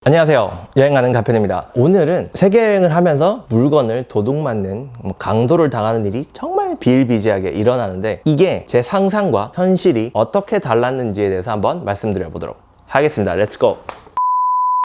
안녕하세요. 여행하는 가편입니다. 오늘은 세계여행을 하면서 물건을 도둑맞는 강도를 당하는 일이 정말 비일비재하게 일어나는데 이게 제 상상과 현실이 어떻게 달랐는지에 대해서 한번 말씀드려 보도록 하겠습니다. 렛츠고!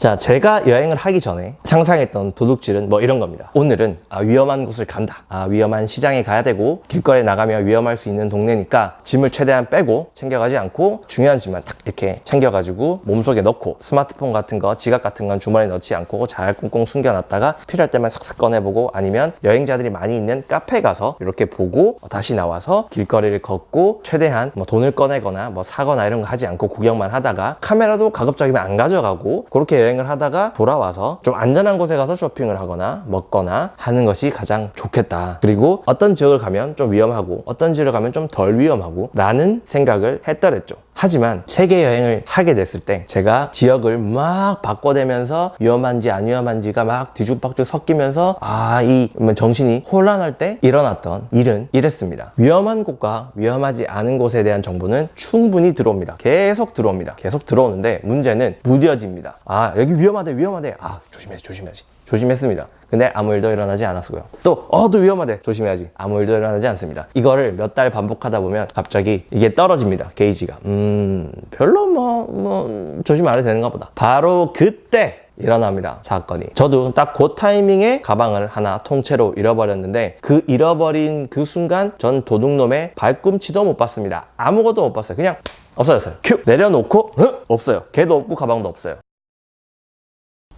자, 제가 여행을 하기 전에 상상했던 도둑질은 이런 겁니다. 오늘은 위험한 곳을 간다. 위험한 시장에 가야 되고 길거리에 나가면 위험할 수 있는 동네니까 짐을 최대한 빼고 챙겨가지 않고 중요한 짐만 딱 이렇게 챙겨가지고 몸속에 넣고 스마트폰 같은 거, 지갑 같은 건 주머니에 넣지 않고 잘 꽁꽁 숨겨놨다가 필요할 때만 싹싹 꺼내보고 아니면 여행자들이 많이 있는 카페 가서 이렇게 보고 다시 나와서 길거리를 걷고 최대한 돈을 꺼내거나 사거나 이런 거 하지 않고 구경만 하다가 카메라도 가급적이면 안 가져가고 그렇게 여행을 하다가 돌아와서 좀 안전한 곳에 가서 쇼핑을 하거나 먹거나 하는 것이 가장 좋겠다. 그리고 어떤 지역을 가면 좀 위험하고 어떤 지역을 가면 좀 덜 위험하고 라는 생각을 했더랬죠. 하지만 세계 여행을 하게 됐을 때 제가 지역을 막 바꿔대면서 위험한지 안 위험한지가 막 뒤죽박죽 섞이면서 정신이 혼란할 때 일어났던 일은 이랬습니다. 위험한 곳과 위험하지 않은 곳에 대한 정보는 충분히 들어옵니다. 계속 들어옵니다. 계속 들어오는데 문제는 무뎌집니다. 여기 위험하대. 조심해야지. 조심했습니다. 근데 아무 일도 일어나지 않았고요. 또 위험하대. 조심해야지. 아무 일도 일어나지 않습니다. 이거를 몇 달 반복하다 보면 갑자기 이게 떨어집니다. 게이지가. 별로 조심 안 해도 되는가 보다. 바로 그때 일어납니다. 사건이. 저도 딱 그 타이밍에 가방을 하나 통째로 잃어버렸는데 그 잃어버린 그 순간 전 도둑놈의 발꿈치도 못 봤습니다. 아무것도 못 봤어요. 그냥 없어졌어요. 큐! 내려놓고 없어요. 걔도 없고 가방도 없어요.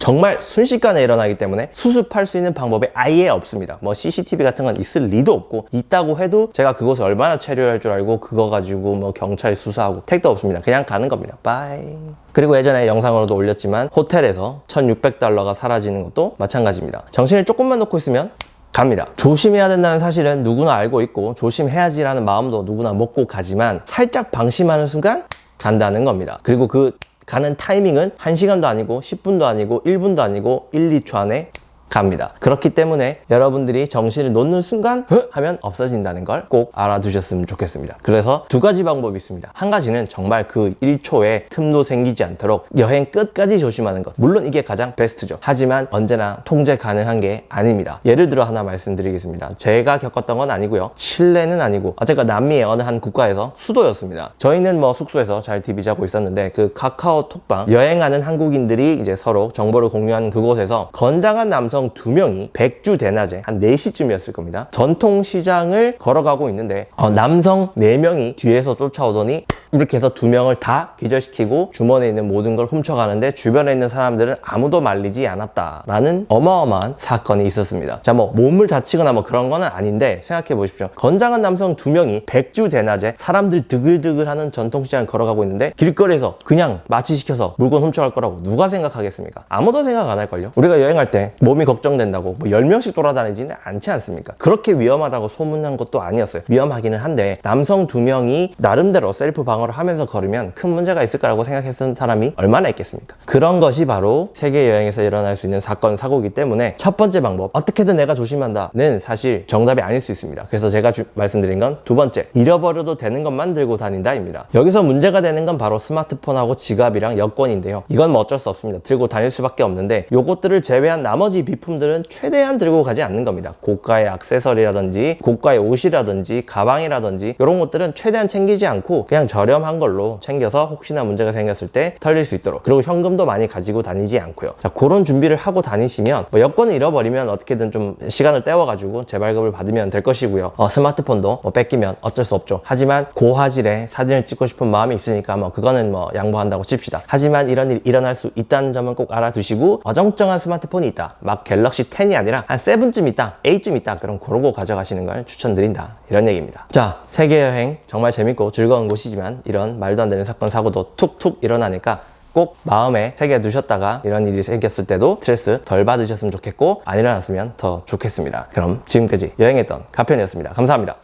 정말 순식간에 일어나기 때문에 수습할 수 있는 방법이 아예 없습니다. CCTV 같은 건 있을 리도 없고 있다고 해도 제가 그것을 얼마나 체류할 줄 알고 그거 가지고 경찰이 수사하고 택도 없습니다. 그냥 가는 겁니다. 바이. 그리고 예전에 영상으로도 올렸지만 호텔에서 $1,600가 사라지는 것도 마찬가지입니다. 정신을 조금만 놓고 있으면 갑니다. 조심해야 된다는 사실은 누구나 알고 있고 조심해야지라는 마음도 누구나 먹고 가지만 살짝 방심하는 순간 간다는 겁니다. 그리고 그 가는 타이밍은 1시간도 아니고 10분도 아니고 1분도 아니고 1, 2초 안에 갑니다. 그렇기 때문에 여러분들이 정신을 놓는 순간 하면 없어진다는 걸 꼭 알아두셨으면 좋겠습니다. 그래서 두 가지 방법이 있습니다. 한 가지는 정말 그 1초에 틈도 생기지 않도록 여행 끝까지 조심하는 것. 물론 이게 가장 베스트죠. 하지만 언제나 통제 가능한 게 아닙니다. 예를 들어 하나 말씀드리겠습니다. 제가 겪었던 건 아니고요. 칠레는 아니고 어쨌건 남미의 어느 한 국가에서 수도였습니다. 저희는 숙소에서 잘 TV 자고 있었는데 그 카카오톡방 여행하는 한국인들이 이제 서로 정보를 공유하는 그곳에서 건장한 남성 2명이 백주 대낮에 한 4시쯤이었을 겁니다. 전통시장을 걸어가고 있는데 남성 4명이 뒤에서 쫓아오더니 이렇게 해서 2명을 다 기절시키고 주머니에 있는 모든 걸 훔쳐가는데 주변에 있는 사람들은 아무도 말리지 않았다라는 어마어마한 사건이 있었습니다. 자, 몸을 다치거나 그런 건 아닌데 생각해 보십시오. 건장한 남성 2명이 백주 대낮에 사람들 드글드글하는 전통시장을 걸어가고 있는데 길거리에서 그냥 마취시켜서 물건 훔쳐갈 거라고 누가 생각하겠습니까? 아무도 생각 안 할걸요? 우리가 여행할 때 몸이 걱정된다고 10명씩 돌아다니지는 않지 않습니까? 그렇게 위험하다고 소문난 것도 아니었어요. 위험하기는 한데 남성 2명이 나름대로 셀프 방어를 하면서 걸으면 큰 문제가 있을 거라고 생각했던 사람이 얼마나 있겠습니까? 그런 것이 바로 세계 여행에서 일어날 수 있는 사건, 사고이기 때문에 첫 번째 방법, 어떻게든 내가 조심한다는 사실 정답이 아닐 수 있습니다. 그래서 제가 말씀드린 건 두 번째, 잃어버려도 되는 것만 들고 다닌다입니다. 여기서 문제가 되는 건 바로 스마트폰하고 지갑이랑 여권인데요. 이건 어쩔 수 없습니다. 들고 다닐 수밖에 없는데 요것들을 제외한 나머지 비품들은 최대한 들고 가지 않는 겁니다. 고가의 액세서리라든지 고가의 옷이라든지 가방이라든지 이런 것들은 최대한 챙기지 않고 그냥 저렴한 걸로 챙겨서 혹시나 문제가 생겼을 때 털릴 수 있도록, 그리고 현금도 많이 가지고 다니지 않고요. 자, 그런 준비를 하고 다니시면 여권을 잃어버리면 어떻게든 좀 시간을 때워가지고 재발급을 받으면 될 것이고요. 스마트폰도 뺏기면 어쩔 수 없죠. 하지만 고화질의 사진을 찍고 싶은 마음이 있으니까 그거는 양보한다고 칩시다. 하지만 이런 일이 일어날 수 있다는 점은 꼭 알아두시고 어정쩡한 스마트폰이 있다. 갤럭시 10이 아니라 한 7쯤 있다, 8쯤 있다. 그럼 그러고 가져가시는 걸 추천드린다. 이런 얘기입니다. 자, 세계여행 정말 재밌고 즐거운 곳이지만 이런 말도 안 되는 사건, 사고도 툭툭 일어나니까 꼭 마음에 새겨두셨다가 이런 일이 생겼을 때도 스트레스 덜 받으셨으면 좋겠고 안 일어났으면 더 좋겠습니다. 그럼 지금까지 여행했던 가편이었습니다. 감사합니다.